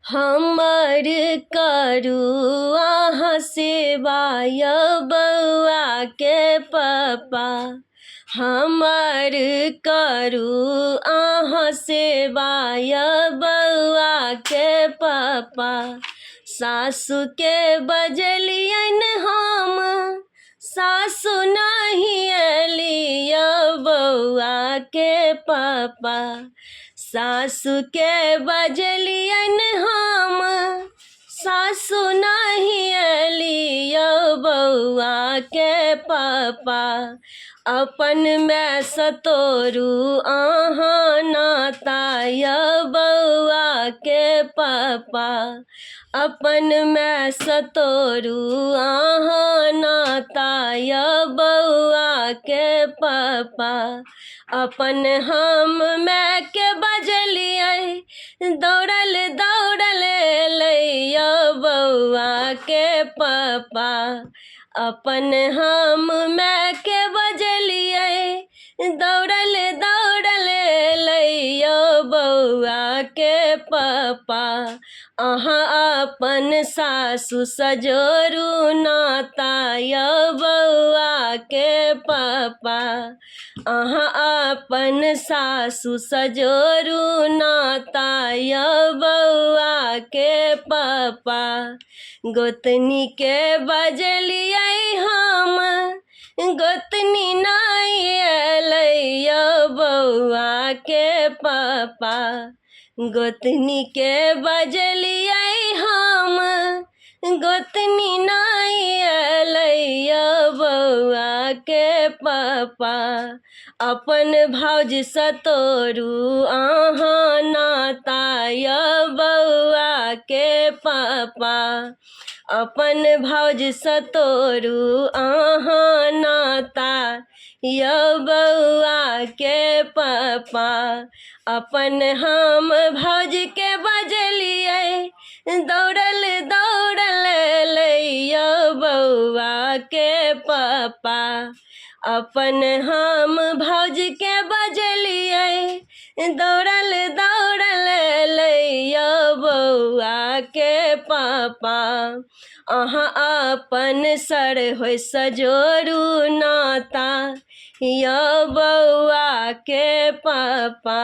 हमर करू अहाँ सेवा य बौआ के पप्पा। हमर करू अहाँ सेवा य बौआ के पप्पा। सासु के बजलियन हम सासु नहीं एली बौआ के पप्पा। सासु के बजलियन हम सासु नहीं एली बौआ के पप्पा। अपन में सतोरू अहाँ नाता य बौआ के पप्पा। अपन में सतोरू अहाँ नाता य बौआ के पप्पा। अपन हम में के बजलिए दौड़ल दौड़ल एलै बौआ के पप्पा। अपन हम में के बजलिए दौड़ल दौड़ल एलै बौआ के पप्पा। अहाँ अपन सासु सजोरू नाता य बौआ के पप्पा। अहाँ अपन सासु सजोरू नाता य बौआ के पप्पा। गोतनी के बजलिए हम गोतनी नहीं एलै बौआ के पप्पा। गोतनी के बजलिए हम गोतनी नहीं एलै बौआ के पप्पा। अपन भौज सतोरू अहाँ नाता य बौआ के पप्पा। अपन भौज सतोरू अहाँ नाता य बौआ के पप्पा। अपन हम भौज के बजलिए दौड़ल दौड़ल एलै बौआ के पप्पा। अपन हम भौज के बजलिए दौड़ल दौड़ल एलै बौआ के पप्पा। अहाँ अपन सर होय सजोरू नाता य बौआ के पप्पा।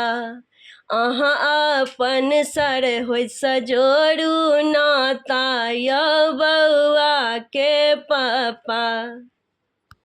अहाँ अपन सर होय सजोरू नाता य बौआ के पप्पा।